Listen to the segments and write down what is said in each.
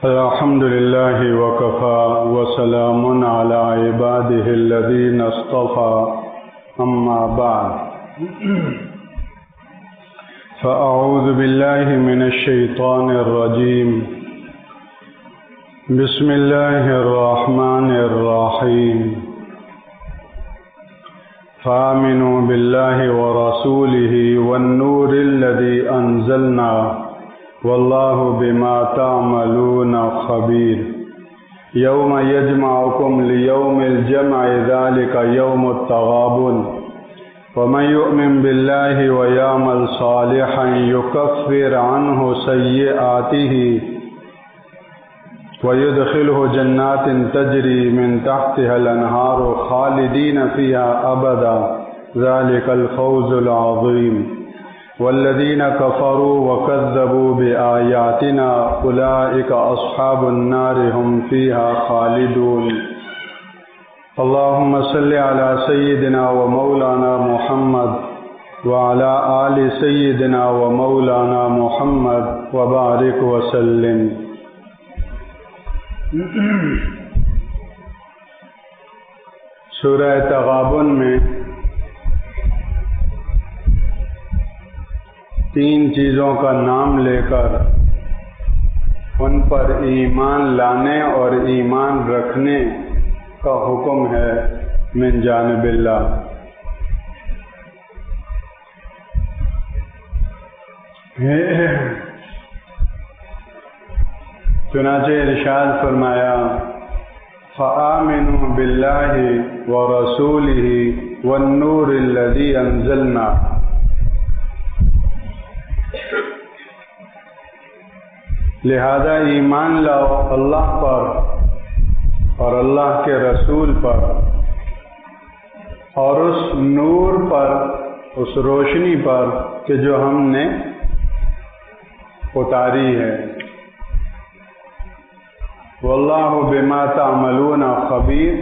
الحمد لله وكفى وسلام على عباده الذين اصطفى أما بعد فأعوذ بالله من الشيطان الرجيم بسم الله الرحمن الرحيم فآمنوا بالله ورسوله والنور الذي أنزلنا والله بما تعملون خبير يوم يجمعكم ليوم الجمع ذلك يوم التغابن ومن يؤمن بالله ويعمل صالحا يكفر عنه سيئاته ويدخله جنات تجري من تحتها الأنهار خالدين فيها أبدا ذلك الفوز العظيم والذين كفروا وكذبوا بآياتنا أولئك أصحاب النار هم فيها خالدون اللهم صل على سيدنا ومولانا محمد وعلى آل سيدنا ومولانا محمد وبارك وسلم. سورہ تغابن میں تین چیزوں کا نام لے کر ان پر ایمان لانے اور ایمان رکھنے کا حکم ہے من جانب اللہ. چنانچہ ارشاد فرمایا فآمنوا باللہ ورسولہ والنور الذی انزلنا. لہذا ایمان لاؤ اللہ پر اور اللہ کے رسول پر اور اس نور پر، اس روشنی پر کہ جو ہم نے اتاری ہے. واللہ بما تعملون خبیر،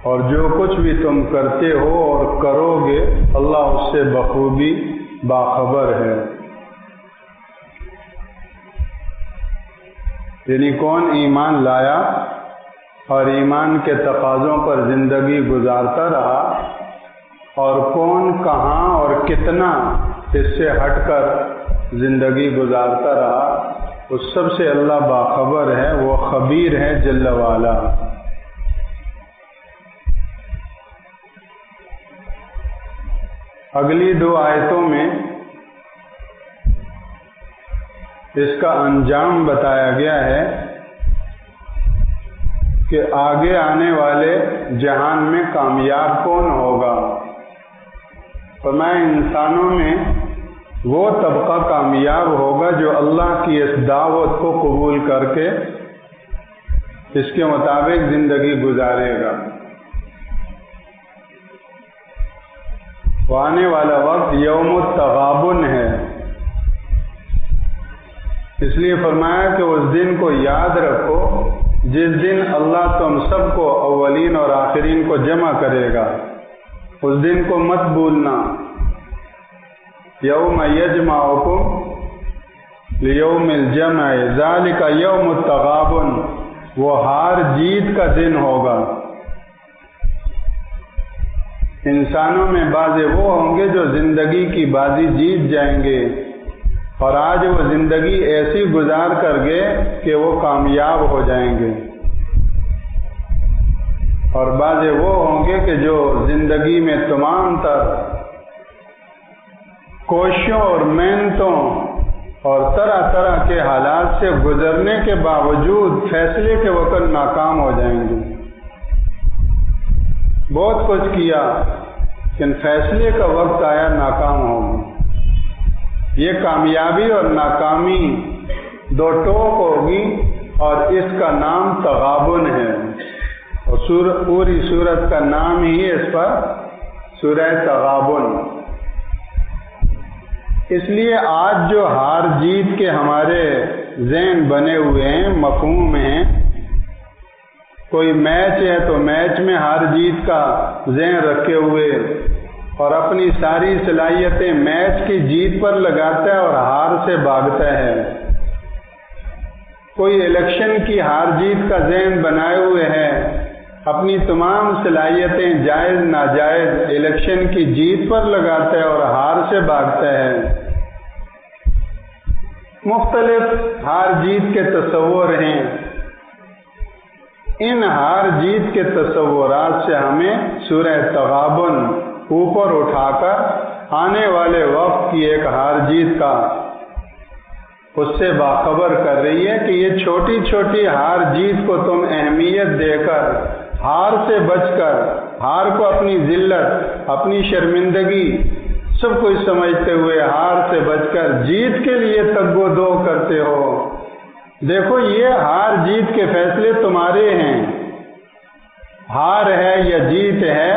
اور جو کچھ بھی تم کرتے ہو اور کرو گے اللہ اس سے بخوبی باخبر ہے. یعنی کون ایمان لایا اور ایمان کے تقاضوں پر زندگی گزارتا رہا، اور کون کہاں اور کتنا اس سے ہٹ کر زندگی گزارتا رہا، اس سب سے اللہ باخبر ہے، وہ خبیر ہے جل وعلا. اگلی دو آیتوں میں اس کا انجام بتایا گیا ہے کہ آگے آنے والے جہان میں کامیاب کون ہوگا. فرمایا انسانوں میں وہ طبقہ کامیاب ہوگا جو اللہ کی اس دعوت کو قبول کر کے اس کے مطابق زندگی گزارے گا. وہ آنے والا وقت یوم التغابن ہے، اس لیے فرمایا کہ اس دن کو یاد رکھو جس دن اللہ تم سب کو اولین اور آخرین کو جمع کرے گا. اس دن کو مت بھولنا. یوم یجمعکم لیوم الجمع ذالک یوم التغابن، وہ ہار جیت کا دن ہوگا. انسانوں میں بعض وہ ہوں گے جو زندگی کی بازی جیت جائیں گے اور آج وہ زندگی ایسی گزار کر گئے کہ وہ کامیاب ہو جائیں گے، اور بعض وہ ہوں گے کہ جو زندگی میں تمام تر کوششوں اور محنتوں اور طرح طرح کے حالات سے گزرنے کے باوجود فیصلے کے وقت ناکام ہو جائیں گے. بہت کچھ کیا لیکن فیصلے کا وقت آیا ناکام ہو گئے. یہ کامیابی اور ناکامی دو ٹوک ہوگی اور اس کا نام تغابن ہے، اور پوری سورت کا نام ہی اس پر سورہ تغابن. اس لیے آج جو ہار جیت کے ہمارے ذہن بنے ہوئے ہیں، مفہوم ہیں، کوئی میچ ہے تو میچ میں ہار جیت کا ذہن رکھے ہوئے اور اپنی ساری صلاحیتیں میچ کی جیت پر لگاتا ہے اور ہار سے بھاگتا ہے. کوئی الیکشن کی ہار جیت کا ذہن بنائے ہوئے ہے، اپنی تمام صلاحیتیں جائز ناجائز الیکشن کی جیت پر لگاتا ہے اور ہار سے بھاگتا ہے۔ مختلف ہار جیت کے تصور ہیں، ان ہار جیت کے تصورات سے ہمیں سورہ تغابن اوپر اٹھا کر آنے والے وقت کی ایک ہار جیت کا اس سے باخبر کر رہی ہے کہ یہ چھوٹی چھوٹی ہار جیت کو تم اہمیت دے کر، ہار سے بچ کر، ہار کو اپنی ذلت، اپنی شرمندگی سب کچھ سمجھتے ہوئے ہار سے بچ کر جیت کے لیے تگ و دو کرتے ہو۔ دیکھو یہ ہار جیت کے فیصلے تمہارے ہیں، ہار ہے یا جیت ہے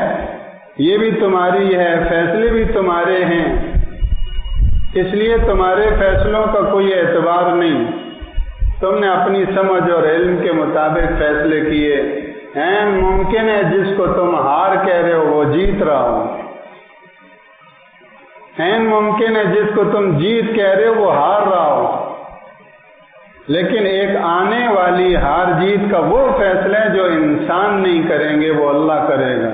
یہ بھی تمہاری ہے، فیصلے بھی تمہارے ہیں، اس لیے تمہارے فیصلوں کا کوئی اعتبار نہیں، تم نے اپنی سمجھ اور علم کے مطابق فیصلے کیے۔ این ممکن ہے جس کو تم ہار کہہ رہے ہو وہ جیت رہا ہو، این ممکن ہے جس کو تم جیت کہہ رہے ہو وہ ہار رہا ہو، لیکن ایک آنے والی ہار جیت کا وہ فیصلہ ہے جو انسان نہیں کریں گے، وہ اللہ کرے گا۔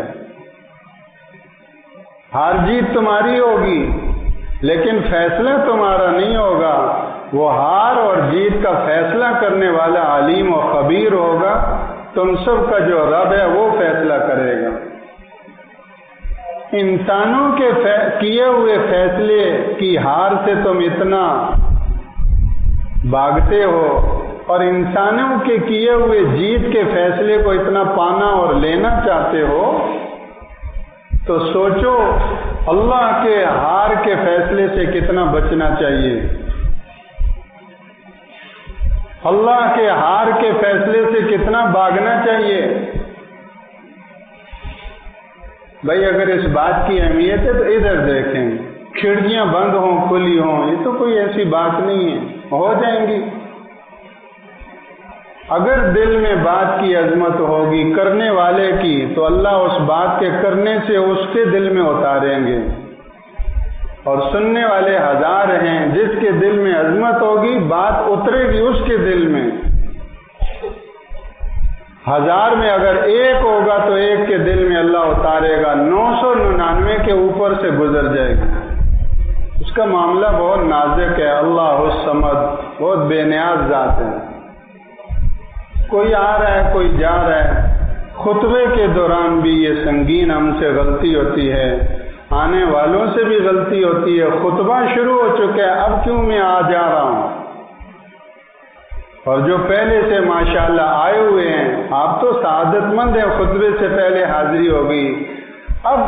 ہار جیت تمہاری ہوگی لیکن فیصلہ تمہارا نہیں ہوگا، وہ ہار اور جیت کا فیصلہ کرنے والا علیم و خبیر ہوگا، تم سب کا جو رب ہے وہ فیصلہ کرے گا۔ انسانوں کے کیے ہوئے فیصلے کی ہار سے تم اتنا بھاگتے ہو اور انسانوں کے کیے ہوئے جیت کے فیصلے کو اتنا پانا اور لینا چاہتے ہو، تو سوچو اللہ کے ہار کے فیصلے سے کتنا بچنا چاہیے، اللہ کے ہار کے فیصلے سے کتنا بھاگنا چاہیے۔ بھائی اگر اس بات کی اہمیت ہے تو ادھر دیکھیں، کھڑکیاں بند ہوں کھلی ہوں یہ تو کوئی ایسی بات نہیں ہے، ہو جائیں گی۔ اگر دل میں بات کی عظمت ہوگی کرنے والے کی تو اللہ اس بات کے کرنے سے اس کے دل میں اتاریں گے، اور سننے والے ہزار ہیں، جس کے دل میں عظمت ہوگی بات اترے گی اس کے دل میں۔ ہزار میں اگر ایک ہوگا تو ایک کے دل میں اللہ اتارے گا، 999 کے اوپر سے گزر جائے گی۔ اس کا معاملہ بہت نازک ہے، اللہ الصمد بہت بے نیاز ذات ہے۔ کوئی آ رہا ہے کوئی جا رہا ہے، خطبے کے دوران بھی یہ سنگین ہم سے غلطی ہوتی ہے، آنے والوں سے بھی غلطی ہوتی ہے۔ خطبہ شروع ہو چکا ہے، اب کیوں میں آ جا رہا ہوں، اور جو پہلے سے ماشاءاللہ آئے ہوئے ہیں آپ تو سعادت مند ہیں، خطبے سے پہلے حاضری ہوگی، اب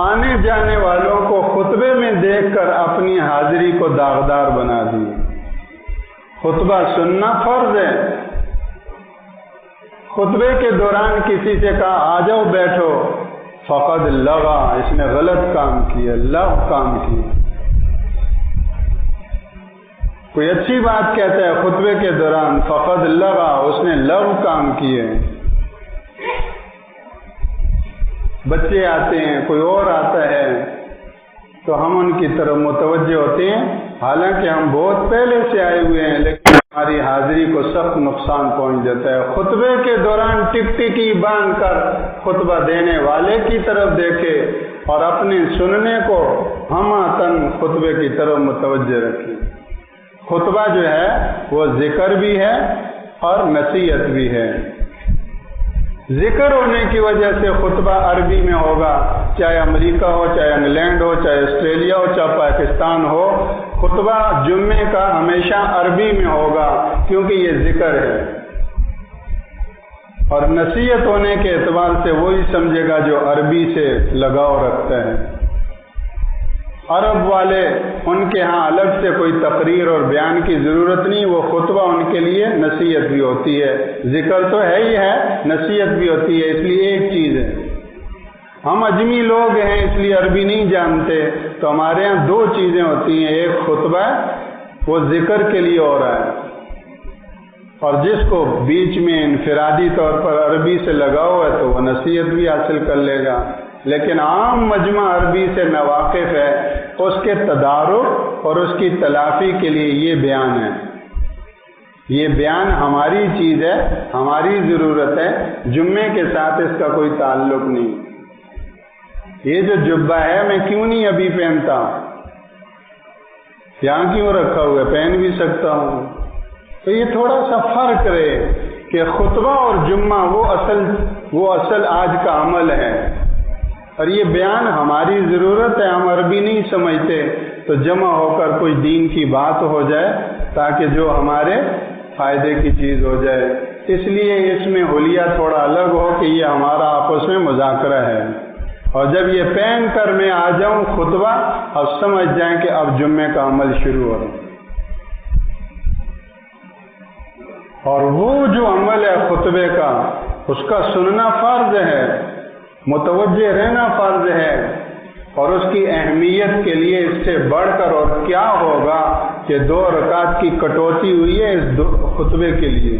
آنے جانے والوں کو خطبے میں دیکھ کر اپنی حاضری کو داغدار بنا دی۔ خطبہ سننا فرض ہے، خطبے کے دوران کسی سے کہا آ جاؤ بیٹھو، فقد لغا، اس نے غلط کام کیا، لغو کام کیا۔ کوئی اچھی بات کہتا ہے خطبے کے دوران، فقد لغا، اس نے لغو کام کیے۔ بچے آتے ہیں کوئی اور آتا ہے تو ہم ان کی طرف متوجہ ہوتے ہیں، حالانکہ ہم بہت پہلے سے آئے ہوئے ہیں لیکن ہماری حاضری کو سخت نقصان پہنچ جاتا ہے۔ خطبے کے دوران ٹکٹکی باندھ کر خطبہ دینے والے کی طرف دیکھے اور اپنے سننے کو ہماتن خطبے کی طرف متوجہ رکھے۔ خطبہ جو ہے وہ ذکر بھی ہے اور نصیحت بھی ہے۔ ذکر ہونے کی وجہ سے خطبہ عربی میں ہوگا، چاہے امریکہ ہو، چاہے انگلینڈ ہو، چاہے آسٹریلیا ہو، چاہے پاکستان ہو، خطبہ جمعے کا ہمیشہ عربی میں ہوگا کیونکہ یہ ذکر ہے۔ اور نصیحت ہونے کے اعتبار سے وہی سمجھے گا جو عربی سے لگاؤ رکھتا ہے۔ عرب والے ان کے ہاں الگ سے کوئی تقریر اور بیان کی ضرورت نہیں، وہ خطبہ ان کے لیے نصیحت بھی ہوتی ہے، ذکر تو ہے ہی ہے، نصیحت بھی ہوتی ہے، اس لیے ایک چیز ہے۔ ہم اجمی لوگ ہیں اس لیے عربی نہیں جانتے، تو ہمارے ہاں دو چیزیں ہوتی ہیں، ایک خطبہ وہ ذکر کے لیے ہو رہا ہے، اور جس کو بیچ میں انفرادی طور پر عربی سے لگاؤ ہے تو وہ نصیحت بھی حاصل کر لے گا، لیکن عام مجمع عربی سے ناواقف ہے، اس کے تدارک اور اس کی تلافی کے لیے یہ بیان ہے۔ یہ بیان ہماری چیز ہے، ہماری ضرورت ہے، جمعے کے ساتھ اس کا کوئی تعلق نہیں۔ یہ جو جبہ ہے میں کیوں نہیں ابھی پہنتا، یہاں کیوں رکھا ہوا ہے، پہن بھی سکتا ہوں۔ تو یہ تھوڑا سا فرق رہے کہ خطبہ اور جمعہ وہ اصل آج کا عمل ہے، اور یہ بیان ہماری ضرورت ہے، ہم عربی نہیں سمجھتے تو جمع ہو کر کوئی دین کی بات ہو جائے تاکہ جو ہمارے فائدے کی چیز ہو جائے۔ اس لیے اس میں حلیہ تھوڑا الگ ہو کہ یہ ہمارا آپس میں مذاکرہ ہے، اور جب یہ پہن کر میں آ جاؤں خطبہ، اب سمجھ جائیں کہ اب جمعے کا عمل شروع ہو رہا ہے۔ اور وہ جو عمل ہے خطبے کا، اس کا سننا فرض ہے، متوجہ رہنا فرض ہے، اور اس کی اہمیت کے لیے اس سے بڑھ کر اور کیا ہوگا کہ 2 رکعت کی کٹوتی ہوئی ہے اس خطبے کے لیے۔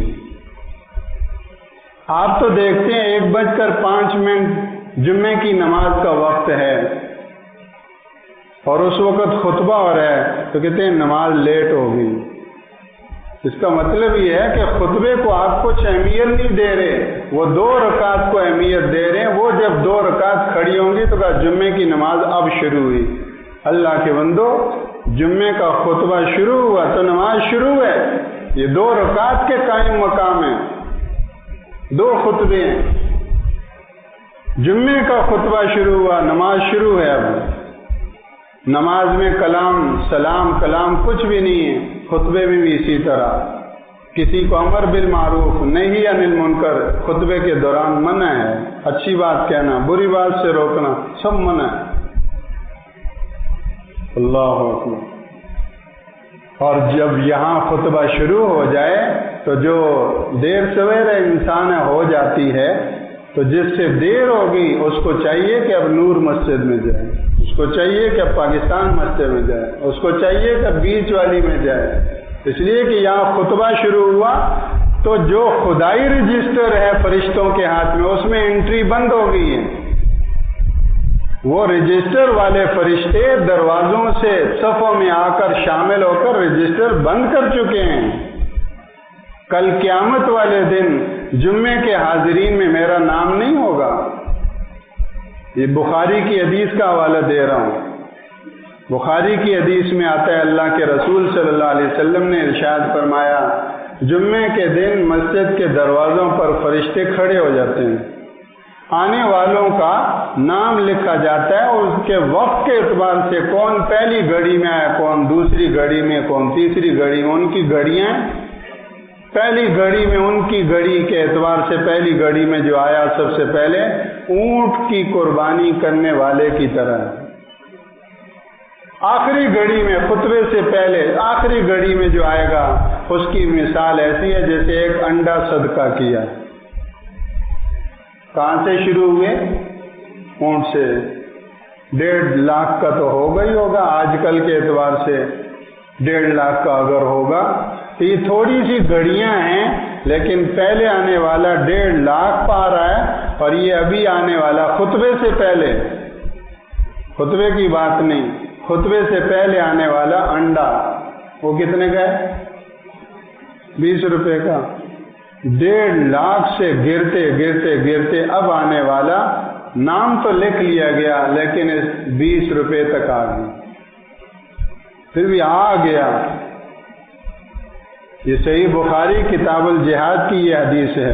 آپ تو دیکھتے ہیں 1:05 جمعے کی نماز کا وقت ہے، اور اس وقت خطبہ ہو رہا ہے تو کہتے ہیں نماز لیٹ ہوگی۔ اس کا مطلب یہ ہے کہ خطبے کو آپ کچھ اہمیت نہیں دے رہے، وہ 2 رکعت کو اہمیت دے رہے ہیں۔ وہ جب 2 رکعت کھڑی ہوں گی تو کہا جمعے کی نماز اب شروع ہوئی۔ اللہ کے بندو، جمعے کا خطبہ شروع ہوا تو نماز شروع ہے۔ یہ 2 رکعت کے قائم مقام ہیں، 2 خطبے ہیں۔ جمعے کا خطبہ شروع ہوا، نماز شروع ہے۔ اب نماز میں کلام، سلام، کلام کچھ بھی نہیں ہے۔ خطبے میں بھی اسی طرح، کسی کو امر بالمعروف نہی عن المنکر خطبے کے دوران منع ہے، اچھی بات کہنا، بری بات سے روکنا، سب منع ہے۔ اللہ اکبر۔ اور جب یہاں خطبہ شروع ہو جائے تو جو دیر سویرے انسان ہو جاتی ہے، تو جس سے دیر ہوگی اس کو چاہیے کہ اب نور مسجد میں جائے، اس کو چاہیے کہ اب پاکستان مسجد میں جائے، اس کو چاہیے کہ بیچ والی میں جائے، اس لیے کہ یہاں خطبہ شروع ہوا تو جو خدائی رجسٹر ہے فرشتوں کے ہاتھ میں، اس میں انٹری بند ہو گئی ہے۔ وہ رجسٹر والے فرشتے دروازوں سے صفوں میں آ کر شامل ہو کر رجسٹر بند کر چکے ہیں۔ کل قیامت والے دن جمعے کے حاضرین میں میرا نام نہیں ہوگا۔ یہ بخاری کی حدیث کا حوالہ دے رہا ہوں۔ بخاری کی حدیث میں آتا ہے، اللہ کے رسول صلی اللہ علیہ وسلم نے ارشاد فرمایا، جمعے کے دن مسجد کے دروازوں پر فرشتے کھڑے ہو جاتے ہیں، آنے والوں کا نام لکھا جاتا ہے، اور اس کے وقت کے اعتبار سے کون پہلی گھڑی میں آیا، کون دوسری گھڑی میں، کون تیسری گھڑی میں۔ ان کی گھڑیاں، پہلی گھڑی میں ان کی گھڑی کے اعتبار سے پہلی گھڑی میں جو آیا سب سے پہلے اونٹ کی قربانی کرنے والے کی طرح، آخری گھڑی میں خطبے سے پہلے آخری گھڑی میں جو آئے گا اس کی مثال ایسی ہے جیسے ایک انڈا صدقہ کیا۔ کہاں سے شروع ہوئے؟ اونٹ سے۔ 1.5 لاکھ کا تو ہوگا ہی ہوگا، آج کل کے اعتبار سے 1.5 لاکھ کا اگر ہوگا تو یہ تھوڑی سی گھڑیاں ہیں، لیکن پہلے آنے والا 1.5 لاکھ پا رہا ہے، اور یہ ابھی آنے والا خطبے سے پہلے، خطبے کی بات نہیں، خطبے سے پہلے آنے والا انڈا وہ کتنے کا ہے؟ 20 روپے کا۔ 1.5 لاکھ سے گرتے گرتے گرتے اب آنے والا نام تو لکھ لیا گیا لیکن 20 روپے تک آ گیا، پھر بھی آ گیا۔ یہ صحیح بخاری کتاب الجہاد کی یہ حدیث ہے،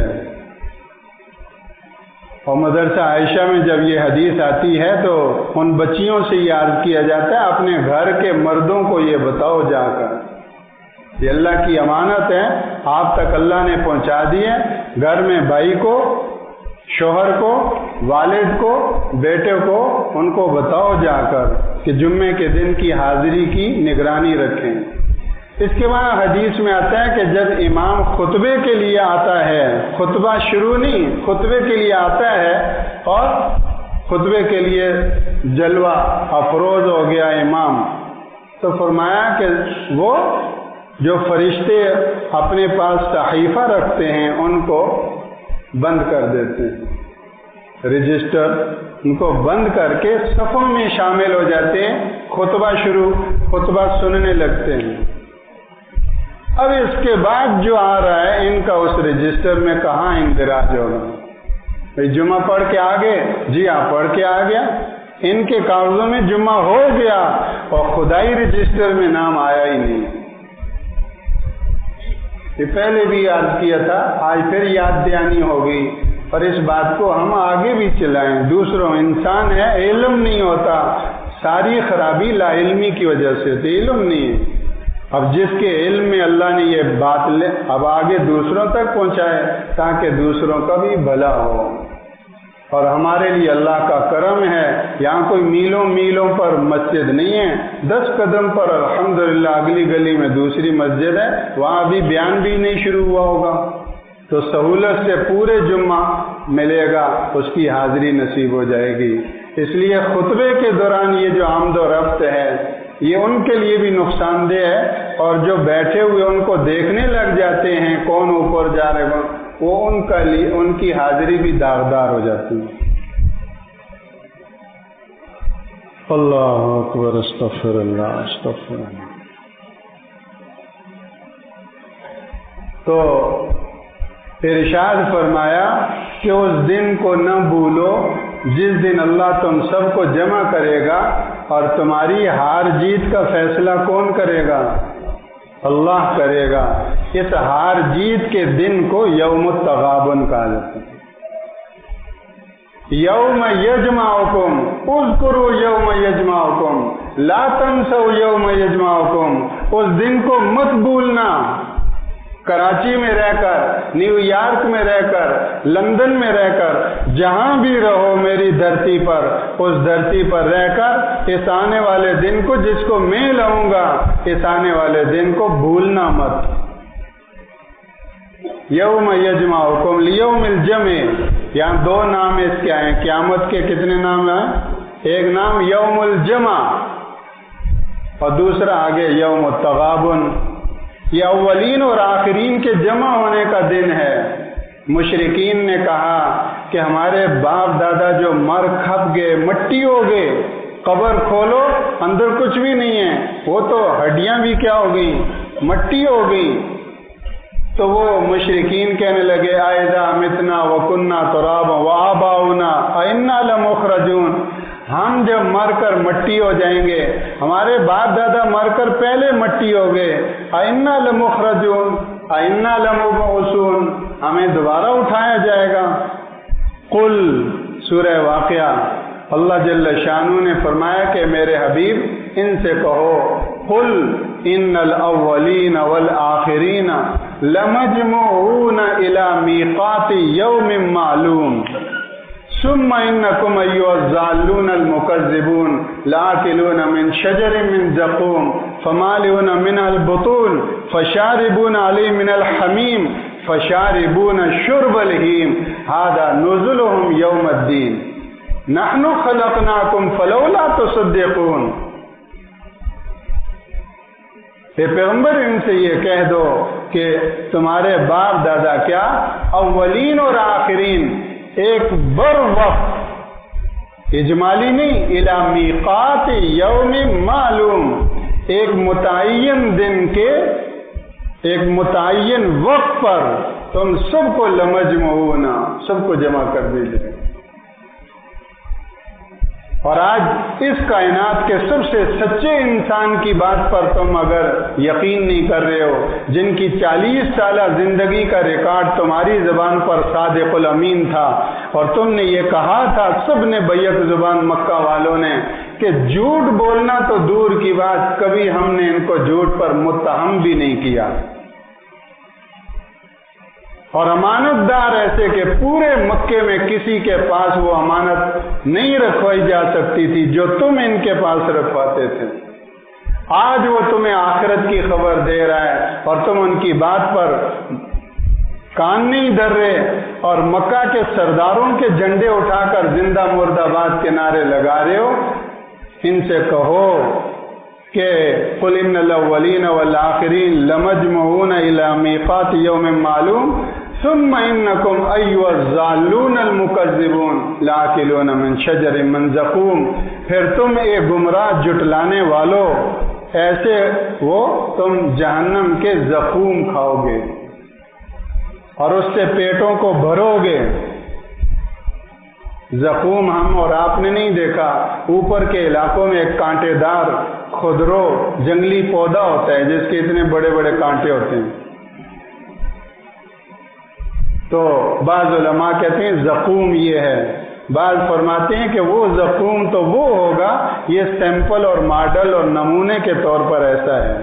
اور مدرسہ عائشہ میں جب یہ حدیث آتی ہے تو ان بچیوں سے یہ عرض کیا جاتا ہے، اپنے گھر کے مردوں کو یہ بتاؤ جا کر، یہ اللہ کی امانت ہے، آپ تک اللہ نے پہنچا دی ہے، گھر میں بھائی کو، شوہر کو، والد کو، بیٹے کو، ان کو بتاؤ جا کر کہ جمعے کے دن کی حاضری کی نگرانی رکھیں۔ اس کے بعد حدیث میں آتا ہے کہ جب امام خطبے کے لیے آتا ہے، خطبہ شروع نہیں، خطبے کے لیے آتا ہے، اور خطبے کے لیے جلوہ افروز ہو گیا امام، تو فرمایا کہ وہ جو فرشتے اپنے پاس صحیفہ رکھتے ہیں ان کو بند کر دیتے ہیں، رجسٹر ان کو بند کر کے صفوں میں شامل ہو جاتے ہیں، خطبہ سننے لگتے ہیں۔ اب اس کے بعد جو آ رہا ہے ان کا اس رجسٹر میں کہاں اندراج ہوگا؟ جمعہ پڑھ کے آگے، جی ہاں پڑھ کے آ گیا، ان کے کاغذوں میں جمعہ ہو گیا اور خدائی رجسٹر میں نام آیا ہی نہیں۔ یہ پہلے بھی یاد کیا تھا، آج پھر یاد دہانی ہوگی، اور اس بات کو ہم آگے بھی چلائیں۔ دوسروں انسان ہے، علم نہیں ہوتا، ساری خرابی لا علمی کی وجہ سے ہوتی، علم نہیں ہے۔ اب جس کے علم میں اللہ نے یہ بات اب آگے دوسروں تک پہنچائے تاکہ دوسروں کا بھی بھلا ہو۔ اور ہمارے لیے اللہ کا کرم ہے، یہاں کوئی میلوں میلوں پر مسجد نہیں ہے، 10 قدم پر الحمدللہ اگلی گلی میں دوسری مسجد ہے، وہاں ابھی بیان بھی نہیں شروع ہوا ہوگا، تو سہولت سے پورے جمعہ ملے گا، اس کی حاضری نصیب ہو جائے گی۔ اس لیے خطبے کے دوران یہ جو آمد و رفت ہے یہ ان کے لیے بھی نقصان دہ ہے، اور جو بیٹھے ہوئے ان کو دیکھنے لگ جاتے ہیں کون اوپر جا رہے ہیں، وہ ان کی حاضری بھی داغدار ہو جاتی ہے۔ اللہ اکبر، استغفر اللہ، استغفر اللہ۔ تو ارشاد فرمایا کہ اس دن کو نہ بھولو جس دن اللہ تم سب کو جمع کرے گا، اور تمہاری ہار جیت کا فیصلہ کون کرے گا؟ اللہ کرے گا۔ اس ہار جیت کے دن کو یوم التغابن کہا جاتا ہے۔ یوم یجمعکم، اذکروا یوم یجمعکم، لا تنسوا یوم یجمعکم، اس دن کو مت بھولنا۔ کراچی میں رہ کر، نیو یارک میں رہ کر، لندن میں رہ کر، جہاں بھی رہو میری دھرتی پر، اس دھرتی پر رہ کر اس آنے والے دن کو، جس کو میں لاؤں گا، اس آنے والے دن کو بھولنا مت۔ یوم یجمعکم لیوم الجمع، یہاں 2 نام اس کے آئے ہیں، قیامت کے کتنے نام ہیں؟ ایک نام یوم الجمع اور دوسرا آگے یوم التغابن۔ یہ اولین اور آخرین کے جمع ہونے کا دن ہے۔ مشرکین نے کہا کہ ہمارے باپ دادا جو مر کھپ گئے، مٹی ہو گئے، قبر کھولو اندر کچھ بھی نہیں ہے، وہ تو ہڈیاں بھی کیا ہو گئی، مٹی ہو گئی۔ تو وہ مشرکین کہنے لگے اَإِذَا مِتْنَا وَكُنَّا تُرَابًا وَآبَاؤُنَا أَإِنَّا لَمُخْرَجُونَ، ہم جب مر کر مٹی ہو جائیں گے، ہمارے باپ دادا مر کر پہلے مٹی ہو گئے، أَإِنَّا لَمُخْرَجُونَ أَإِنَّا لَمُبْعَثُونَ، ہمیں دوبارہ اٹھایا جائے گا۔ قل، سورہ واقعہ، اللہ جل شانہ نے فرمایا کہ میرے حبیب ان سے کہو، قل ان الاولین والآخرین لمجموعون الى میقات یوم معلوم ثم انکم ایھا الضالون المکذبون لآکلون من شجر من زقوم فمالئون منها البطون فشاربون علیہ من الحمیم فشاربون شرب الہیم ھذا نزلهم یوم الدین نحن خلقناکم فلولا تصدقون۔ اے پیغمبر ان سے یہ کہہ دو کہ تمہارے باپ دادا کیا اولین اور آخرین ایک بر وقت، اجمالی نہیں، الی میقات یوم معلوم، ایک متعین دن کے ایک متعین وقت پر تم سب کو لمجمعون، سب کو جمع کر دیجیے۔ اور آج اس کائنات کے سب سے سچے انسان کی بات پر تم اگر یقین نہیں کر رہے ہو، جن کی 40 سالہ زندگی کا ریکارڈ تمہاری زبان پر صادق الامین تھا، اور تم نے یہ کہا تھا سب نے بیک زبان مکہ والوں نے کہ جھوٹ بولنا تو دور کی بات، کبھی ہم نے ان کو جھوٹ پر متہم بھی نہیں کیا، اور امانت دار ایسے کہ پورے مکے میں کسی کے پاس وہ امانت نہیں رکھوائی جا سکتی تھی جو تم ان کے پاس رکھواتے تھے۔ آج وہ تمہیں آخرت کی خبر دے رہا ہے اور تم ان کی بات پر کان نہیں دھر رہے، اور مکہ کے سرداروں کے جھنڈے اٹھا کر زندہ مرد آباد کے نعرے لگا رہے ہو۔ ان سے کہو کہ قل ان الاولین والآخرین لمجمعون الی میقات یوم معلوم ثم انکم ایھا الضالون المکذبون لآکلون من شجر من زقوم، پھر تم اے گمراہ جٹلانے والو، ایسے وہ تم جہنم کے زقوم کھاؤ گے اور اس سے پیٹوں کو بھرو گے۔ زقوم ہم اور آپ نے نہیں دیکھا، اوپر کے علاقوں میں ایک کانٹے دار خودرو جنگلی پودا ہوتا ہے جس کے اتنے بڑے بڑے کانٹے ہوتے ہیں۔ تو بعض علماء کہتے ہیں زقوم یہ ہے، بعض فرماتے ہیں کہ وہ زقوم تو وہ ہوگا، یہ سیمپل اور ماڈل اور نمونے کے طور پر ایسا ہے۔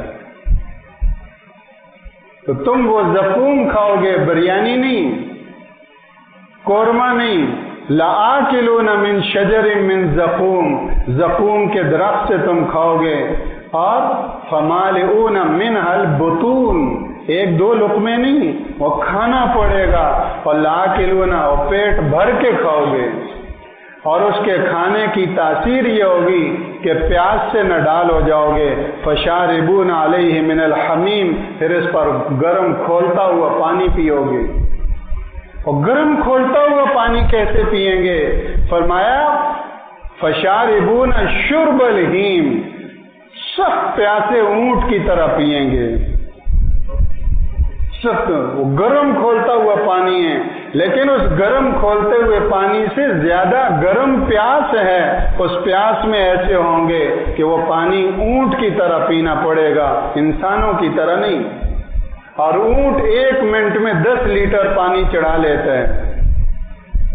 تو تم وہ زقوم کھاؤ گے، بریانی نہیں، قورمہ نہیں۔ لآکلون من شجر من زقوم، زقوم کے درخت سے تم کھاؤ گے، اور فمالئون منها البطون، ایک دو لقمے نہیں، وہ کھانا پڑے گا، اور لآکلون، اور پیٹ بھر کے کھاؤ گے، اور اس کے کھانے کی تاثیر یہ ہوگی کہ پیاس سے نہ ڈال ہو جاؤ گے۔ فشاربون علیہ من الحمیم، پھر اس پر گرم کھولتا ہوا پانی پیو گے۔ اور گرم کھولتا ہوا پانی کیسے پیئیں گے؟ فرمایا فشاربون شرب الہیم، سخت پیاسے اونٹ کی طرح پیئیں گے، سخت، وہ گرم کھولتا ہوا پانی ہے، لیکن اس گرم کھولتے ہوئے پانی سے زیادہ گرم پیاس ہے، اس پیاس میں ایسے ہوں گے کہ وہ پانی اونٹ کی طرح پینا پڑے گا، انسانوں کی طرح نہیں۔ اور اونٹ 1 منٹ میں 10 لیٹر پانی چڑھا لیتا ہے۔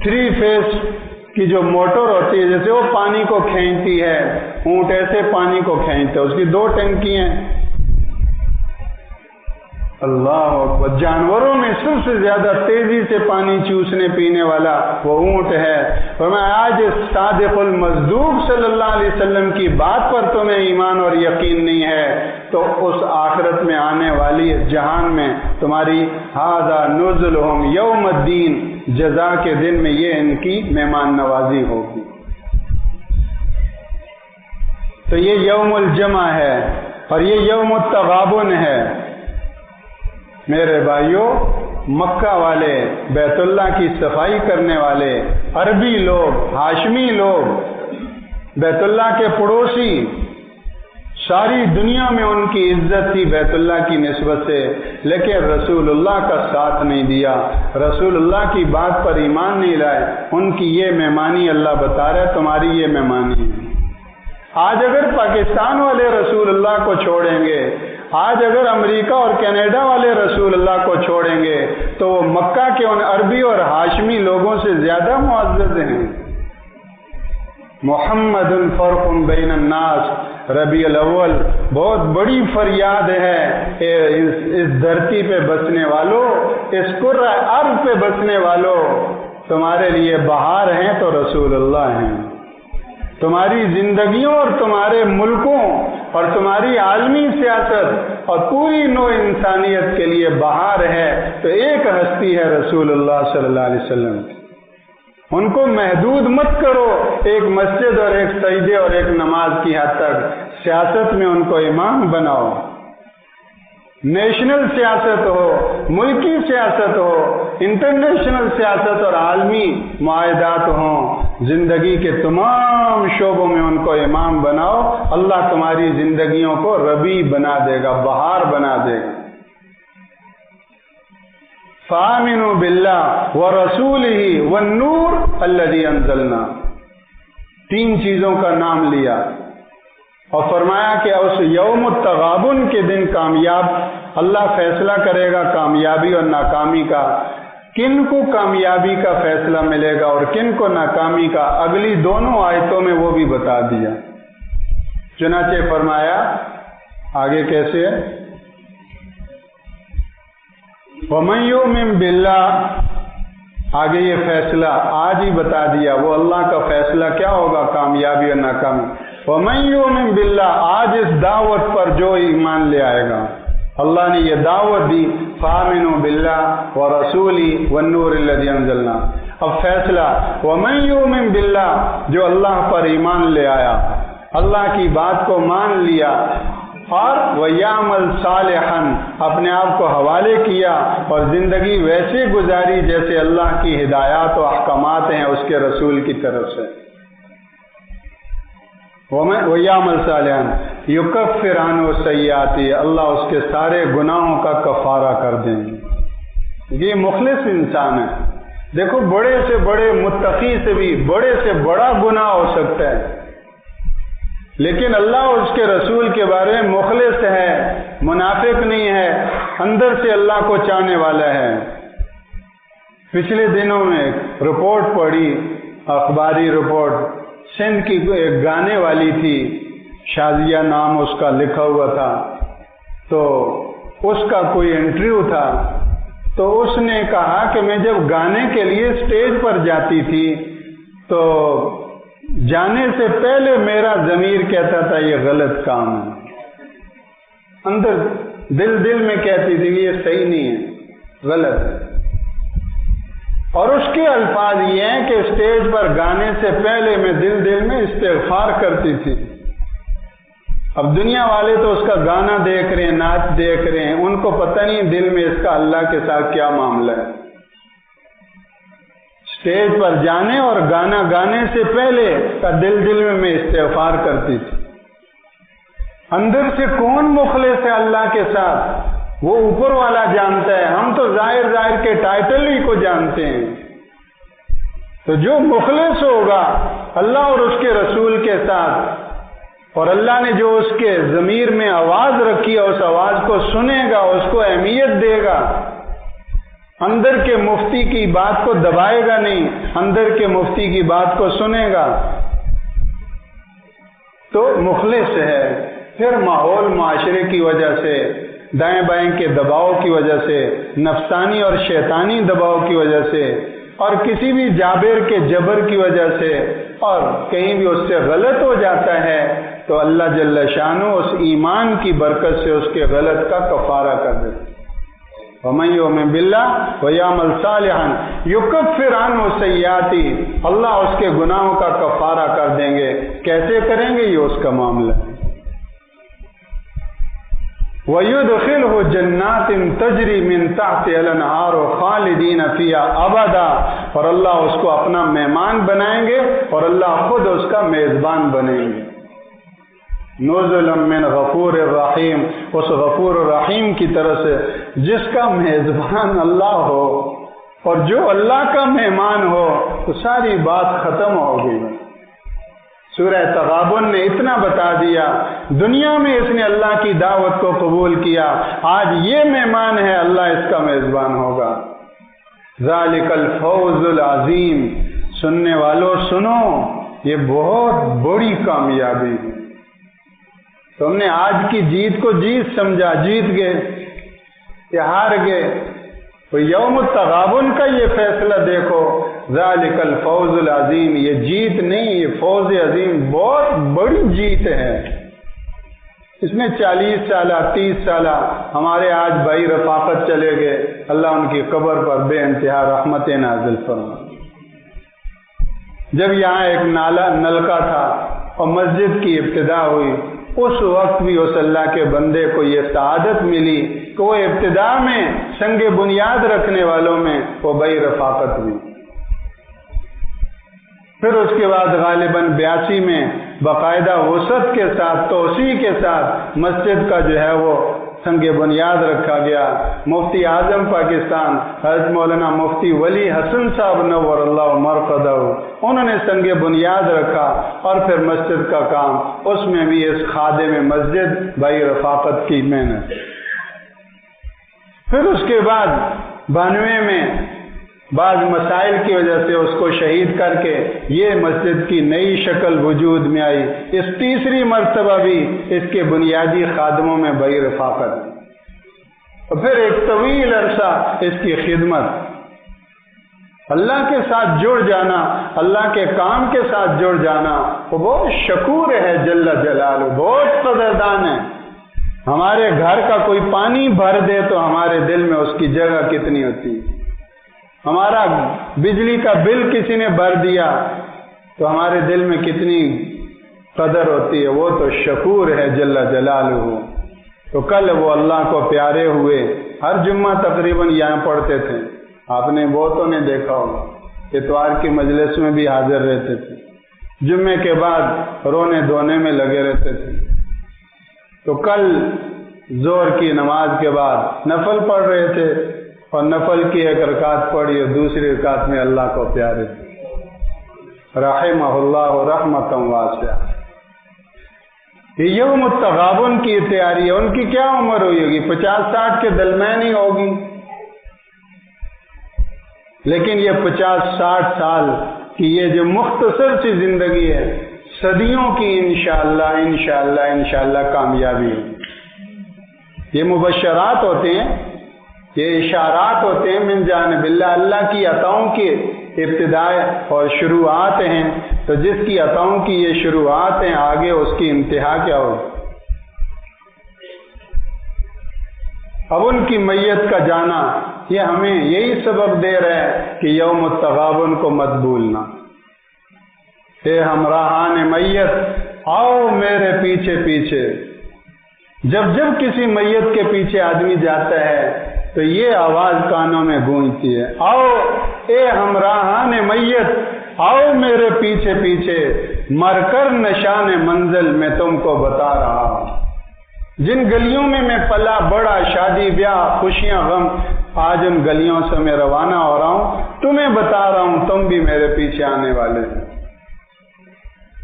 3 فیس کی جو موٹر ہوتی ہے جیسے وہ پانی کو کھینچتی ہے، اونٹ ایسے پانی کو کھینچتا ہے، اس کی 2 ٹنکی ہیں۔ اللہ اکبر، جانوروں میں سب سے زیادہ تیزی سے پانی چوسنے پینے والا وہ اونٹ ہے۔ اور میں آج صادق المصدوق صلی اللہ علیہ وسلم کی بات پر تمہیں ایمان اور یقین نہیں ہے تو اس آخرت میں آنے والی جہان میں تمہاری ھذا نزلہم یوم الدین، جزا کے دن میں یہ ان کی مہمان نوازی ہوگی۔ تو یہ یوم الجمع ہے اور یہ یوم التغابن ہے۔ میرے بھائیوں، مکہ والے، بیت اللہ کی صفائی کرنے والے، عربی لوگ، ہاشمی لوگ، بیت اللہ کے پڑوسی، ساری دنیا میں ان کی عزت تھی بیت اللہ کی نسبت سے، لیکن رسول اللہ کا ساتھ نہیں دیا، رسول اللہ کی بات پر ایمان نہیں لائے۔ ان کی یہ مہمانی اللہ بتا رہا ہے، تمہاری یہ مہمانی ہے۔ آج اگر پاکستان والے رسول اللہ کو چھوڑیں گے، آج اگر امریکہ اور کینیڈا والے رسول اللہ کو چھوڑیں گے تو وہ مکہ کے ان عربی اور ہاشمی لوگوں سے زیادہ معزز ہیں۔ محمد فرق بین الناس، ربیع الاول بہت بڑی فریاد ہے اس دھرتی پہ بسنے والوں، اس کرۂ ارض پہ بسنے والوں، تمہارے لیے بہار ہیں تو رسول اللہ ہیں۔ تمہاری زندگیوں اور تمہارے ملکوں اور تمہاری عالمی سیاست اور پوری نوع انسانیت کے لیے بہار ہے تو ایک ہستی ہے رسول اللہ صلی اللہ علیہ وسلم۔ ان کو محدود مت کرو ایک مسجد اور ایک سجدے اور ایک نماز کی حد تک، سیاست میں ان کو امام بناؤ۔ نیشنل سیاست ہو، ملکی سیاست ہو، انٹرنیشنل سیاست اور عالمی معاہدات ہوں، زندگی کے تمام شعبوں میں ان کو امام بناؤ، اللہ تمہاری زندگیوں کو ربیع بنا دے گا، بہار بنا دے گا۔ فآمنوا باللہ ورسولہ والنور الذی انزلنا، 3 چیزوں کا نام لیا اور فرمایا کہ اس یوم التغابن کے دن کامیاب اللہ فیصلہ کرے گا کامیابی اور ناکامی کا، کن کو کامیابی کا فیصلہ ملے گا اور کن کو ناکامی کا، اگلی دونوں آیتوں میں وہ بھی بتا دیا۔ چنانچہ فرمایا آگے کیسے ہے، وَمَن يُؤْمِن بِاللَّهِ، آگے یہ فیصلہ آج ہی بتا دیا، وہ اللہ کا فیصلہ کیا ہوگا، کامیابی اور ناکامی۔ وَمَن يُؤْمِن بِاللَّهِ، آج اس دعوت پر جو ایمان لے آئے گا، اللہ نے یہ دعوت دی، فآمنوا باللہ ورسولہ والنور الذی انزلنا۔ اب فیصلہ، وَمَن يُؤْمِن بِاللَّهِ، جو اللہ پر ایمان لے آیا، اللہ کی بات کو مان لیا اور وَيَعْمَلْ صَالِحًا، اپنے آپ کو حوالے کیا اور زندگی ویسے گزاری جیسے اللہ کی ہدایات و احکامات ہیں اس کے رسول کی طرف سے۔ وَيَعْمَلْ صَالِحًا يُكَفِّرْ عَنْهُ سَيِّئَاتِهِ، اللہ اس کے سارے گناہوں کا کفارہ کر دیں گے۔ یہ مخلص انسان ہے۔ دیکھو بڑے سے بڑے متقی سے بھی بڑے سے بڑا گناہ ہو سکتا ہے، لیکن اللہ اور اس کے رسول کے بارے میں مخلص ہے، منافق نہیں ہے، اندر سے اللہ کو چاہنے والا ہے۔ پچھلے دنوں میں ایک رپورٹ پڑھی، اخباری رپورٹ، سندھ کی ایک گانے والی تھی، شازیہ نام اس کا لکھا ہوا تھا، تو اس کا کوئی انٹرویو تھا، تو اس نے کہا کہ میں جب گانے کے لیے اسٹیج پر جاتی تھی تو جانے سے پہلے میرا ضمیر کہتا تھا یہ غلط کام ہے، اندر دل میں کہتی تھی یہ صحیح نہیں ہے، غلط ہے۔ اور اس کے الفاظ یہ ہیں کہ اسٹیج پر گانے سے پہلے میں دل میں استغفار کرتی تھی۔ اب دنیا والے تو اس کا گانا دیکھ رہے ہیں، نعت دیکھ رہے ہیں، ان کو پتہ نہیں دل میں اس کا اللہ کے ساتھ کیا معاملہ ہے۔ اسٹیج پر جانے اور گانا گانے سے پہلے کا دل میں استغفار کرتی تھی۔ اندر سے کون مخلص ہے اللہ کے ساتھ، وہ اوپر والا جانتا ہے، ہم تو ظاہر کے ٹائٹل ہی کو جانتے ہیں۔ تو جو مخلص ہوگا اللہ اور اس کے رسول کے ساتھ، اور اللہ نے جو اس کے ضمیر میں آواز رکھی ہے اس آواز کو سنے گا، اس کو اہمیت دے گا، اندر کے مفتی کی بات کو دبائے گا نہیں، اندر کے مفتی کی بات کو سنے گا، تو مخلص ہے۔ پھر ماحول معاشرے کی وجہ سے، دائیں بائیں کے دباؤ کی وجہ سے، نفسانی اور شیطانی دباؤ کی وجہ سے، اور کسی بھی جابر کے جبر کی وجہ سے، اور کہیں بھی اس سے غلط ہو جاتا ہے تو اللہ جل شانہ اس ایمان کی برکت سے اس کے غلط کا کفارہ کر دیتا ہے۔ وَمَن يُؤْمِن بِاللَّهِ وَيَعْمَلْ صَالِحًا يُكَفِّرْ عَنْهُ سَيِّئَاتِهِ، اللہ اس کے گناہوں کا کفارہ کر دیں گے۔ کیسے کریں گے یہ اس کا معاملہ ہے۔ وَيُدْخِلْهُ جَنَّاتٍ تَجْرِي مِن تَحْتِهَا الْأَنْهَارُ خَالِدِينَ فِيهَا أَبَدًا، اور اللہ اس کو اپنا مہمان بنائیں گے اور اللہ خود اس کا میزبان بنیں گے۔ نُزُلًا مِّن غَفُورٍ رَّحِيمٍ، اس غفور الرحیم کی طرف سے جس کا میزبان اللہ ہو، اور جو اللہ کا مہمان ہو تو ساری بات ختم ہو گئی۔ سورہ تغابن نے اتنا بتا دیا، دنیا میں اس نے اللہ کی دعوت کو قبول کیا، آج یہ مہمان ہے، اللہ اس کا میزبان ہوگا۔ ذالک الفوز العظیم، سننے والوں سنو، یہ بہت بڑی کامیابی ہے۔ تم نے آج کی جیت کو جیت سمجھا، جیت گئے یا ہار گئے، تو یوم التغابن کا یہ فیصلہ دیکھو، ذالک الفوز العظیم، یہ جیت نہیں، یہ فوز عظیم، بہت بڑی جیت ہے۔ اس میں 40 سالہ 30 سالہ ہمارے آج بھائی رفاقت چلے گئے، اللہ ان کی قبر پر بے انتہا رحمت نازل فرمائے۔ جب یہاں ایک نلکا تھا اور مسجد کی ابتدا ہوئی، اس وقت بھی اس اللہ کے بندے کو یہ سعادت ملی کہ وہ ابتدا میں سنگ بنیاد رکھنے والوں میں وہ بھائی رفاقت ہوئی۔ پھر اس کے بعد غالباً 82 میں باقاعدہ وسعت کے ساتھ، توسیع کے ساتھ مسجد کا جو ہے وہ سنگ بنیاد رکھا گیا۔ مفتی اعظم پاکستان حضرت مولانا مفتی ولی حسن صاحب نور اللہ مرقدہ، انہوں نے سنگ بنیاد رکھا، اور پھر مسجد کا کام، اس میں بھی اس خادم مسجد بھائی رفاقت کی محنت۔ پھر اس کے بعد 92 میں بعض مسائل کی وجہ سے اس کو شہید کر کے یہ مسجد کی نئی شکل وجود میں آئی۔ اس تیسری مرتبہ بھی اس کے بنیادی خادموں میں بھائی رفاقت، اور پھر ایک طویل عرصہ اس کی خدمت، اللہ کے ساتھ جڑ جانا، اللہ کے کام کے ساتھ جڑ جانا، وہ بہت شکور ہے جل جلالہ، بہت قدردان ہے۔ ہمارے گھر کا کوئی پانی بھر دے تو ہمارے دل میں اس کی جگہ کتنی ہوتی ہے، ہمارا بجلی کا بل کسی نے بھر دیا تو ہمارے دل میں کتنی قدر ہوتی ہے، وہ تو شکور ہے جل جلالہ۔ تو کل وہ اللہ کو پیارے ہوئے، ہر جمعہ تقریباً یہاں پڑھتے تھے، آپ نے بہتوں نے دیکھا ہوگا، اتوار کی مجلس میں بھی حاضر رہتے تھے۔ جمعے کے بعد رونے دھونے میں لگے رہتے تھے، تو کل ظہر کی نماز کے بعد نفل پڑھ رہے تھے اور نفل کی ایک رکعت پڑھی اور دوسری رکعت میں اللہ کو پیارے تھے۔ رحمہ اللہ رحمۃ واسعہ۔ یہ یوم التغابن کی تیاری ہے۔ ان کی کیا عمر ہوئی ہوگی؟ 50-60 کے درمیان ہی ہوگی، لیکن یہ 50-60 سال کی یہ جو مختصر سی زندگی ہے، صدیوں کی انشاءاللہ انشاءاللہ انشاءاللہ کامیابی ہے۔ یہ مبشرات ہوتے ہیں، یہ اشارات ہوتے ہیں من جانب اللہ، اللہ کی عطاؤں کی ابتدائے اور شروعات ہیں۔ تو جس کی عطاؤں کی یہ شروعات ہیں، آگے اس کی انتہا کیا ہوگی؟ اب ان کی میت کا جانا یہ ہمیں یہی سبب دے رہا ہے کہ یوم التغابن کو مت بھولنا۔ اے ہمراہان میت آؤ میرے پیچھے پیچھے۔ جب جب کسی میت کے پیچھے آدمی جاتا ہے تو یہ آواز کانوں میں گونجتی ہے، آؤ اے ہمراہان میت آؤ میرے پیچھے پیچھے، مر کر نشان منزل میں تم کو بتا رہا ہوں۔ جن گلیوں میں میں پلا بڑا، شادی بیاہ خوشیاں غم، آج ان گلیوں سے میں روانہ ہو رہا ہوں، تمہیں بتا رہا ہوں تم بھی میرے پیچھے آنے والے ہو۔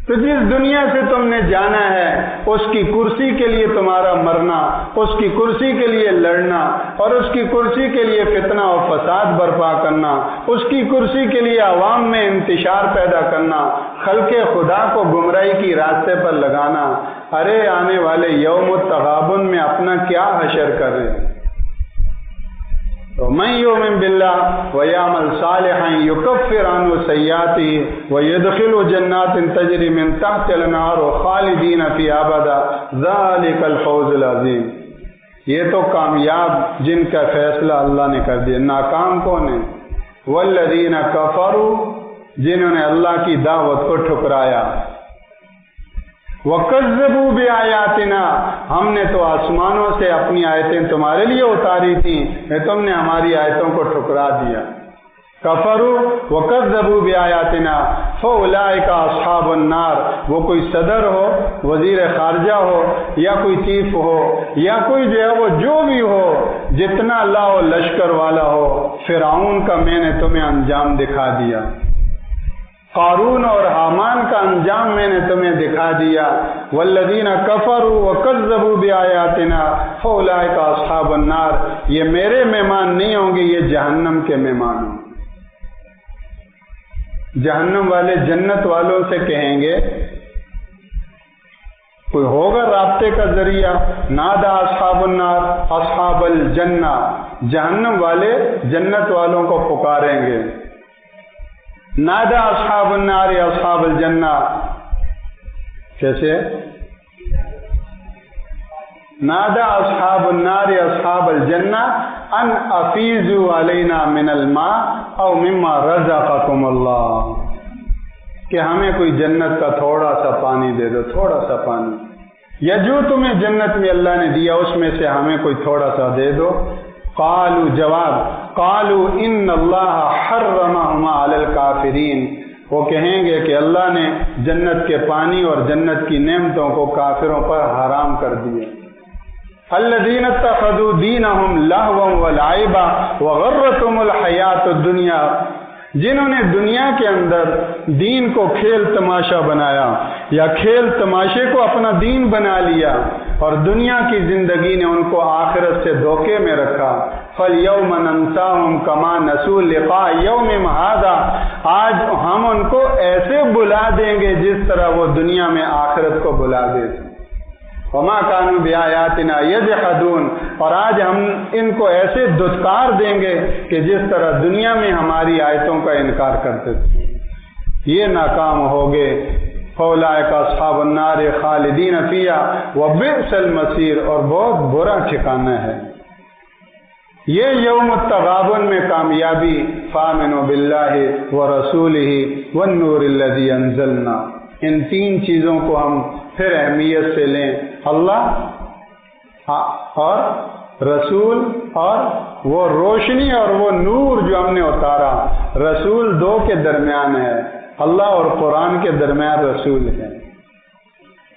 تو جس دنیا سے تم نے جانا ہے اس کی کرسی کے لیے تمہارا مرنا، اس کی کرسی کے لیے لڑنا اور اس کی کرسی کے لیے فتنہ اور فساد برپا کرنا، اس کی کرسی کے لیے عوام میں انتشار پیدا کرنا، خلق خدا کو گمراہی کی راستے پر لگانا، ارے آنے والے یوم التغابن میں اپنا کیا حشر کر رہے ہیں؟ تو من یؤمن باللہ ویعمل صالحا یکفر عنہ سیئاتہ ویدخلہ جنات تجری من تحت الانہار خالدین فیہا ابدا ذالک الفوز العظیم۔ یہ تو کامیاب جن کا فیصلہ اللہ نے کر دیا۔ ناکام کون ہے؟ والذین کفروا، جنہوں نے اللہ کی دعوت کو ٹھکرایا۔ وَكَذَّبُوا بِآيَاتِنَا، ہم نے تو آسمانوں سے اپنی آیتیں تمہارے لیے اتاری تھیں، تم نے ہماری آیتوں کو ٹھکرا دیا۔ کفروا وَكَذَّبُوا بِآيَاتِنَا فَأُولَئِكَ أَصْحَابُ النَّارِ، وہ کوئی صدر ہو، وزیر خارجہ ہو، یا کوئی چیف ہو، یا کوئی جو ہے وہ جو بھی ہو، جتنا لاء و لشکر والا ہو، فرعون کا میں نے تمہیں انجام دکھا دیا، قارون اور حامان کا انجام میں نے تمہیں دکھا دیا۔ والذین کفروا وکذبوا بآیاتنا فاولئک اصحاب النار، یہ میرے مہمان نہیں ہوں گے، یہ جہنم کے مہمان ہوں گے۔ جہنم والے جنت والوں سے کہیں گے، کوئی ہوگا رابطے کا ذریعہ، نادا اصحاب النار اصحاب الجنہ، جہنم والے جنت والوں کو پکاریں گے، نادا اصحاب النار اصحاب الجنہ، کیسے؟ نادا اصحاب النار اصحاب الجنہ ان افیضوا علینا من الماء او مما رزقکم اللہ، کہ ہمیں کوئی جنت کا تھوڑا سا پانی دے دو، تھوڑا سا پانی، یا جو تمہیں جنت میں اللہ نے دیا اس میں سے ہمیں کوئی تھوڑا سا دے دو۔ قالوا، جواب، قالوا ان اللہ حرمہما علی الکافرین، وہ کہیں گے کہ اللہ نے جنت کے پانی اور جنت کی نعمتوں کو کافروں پر حرام کر دیے۔ الذین اتخذوا دینہم لہوا ولعبا وغرتہم الحیات الدنیا، جنہوں نے دنیا کے اندر دین کو کھیل تماشا بنایا یا کھیل تماشے کو اپنا دین بنا لیا، اور دنیا کی زندگی نے ان کو آخرت سے دھوکے میں رکھا۔ فَالْيَوْمَ نَنْسَاهُمْ كَمَا نَسُوا لِقَاءَ يَوْمِهِمْ هَذَا، آج ہم ان کو ایسے بلا دیں گے جس طرح وہ دنیا میں آخرت کو بلا دے تھے۔ وَمَا كَانُوا بِآيَاتِنَا يَجْحَدُونَ، اور آج ہم ان کو ایسے دھتکار دیں گے کہ جس طرح دنیا میں ہماری آیتوں کا انکار کرتے تھے۔ یہ ناکام ہو گئے۔ فَأُولَئِكَ أَصْحَابُ النَّارِ خَالِدِينَ فِيهَا وَبِئْسَ الْمَصِيرُ، اور بہت برا ٹھکانہ ہے۔ یہ یوم التغابن میں کامیابی، فَآمِنُوا بِاللَّهِ وَرَسُولِهِ وَالنُّورِ الَّذِي أَنزَلْنَا، ان تین چیزوں کو ہم پھر اہمیت سے لیں، اللہ اور رسول اور وہ روشنی اور وہ نور جو ہم نے اتارا۔ رسول دو کے درمیان ہے، اللہ اور قرآن کے درمیان رسول ہے،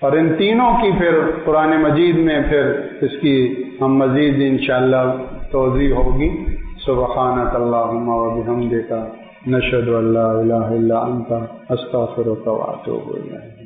اور ان تینوں کی پھر قرآن مجید میں پھر اس کی ہم مزید انشاءاللہ توضیح ہوگی۔ سبحانک اللہم و بحمدک نشہد ان لا الہ الا انت استغفرک و اتوب الیک۔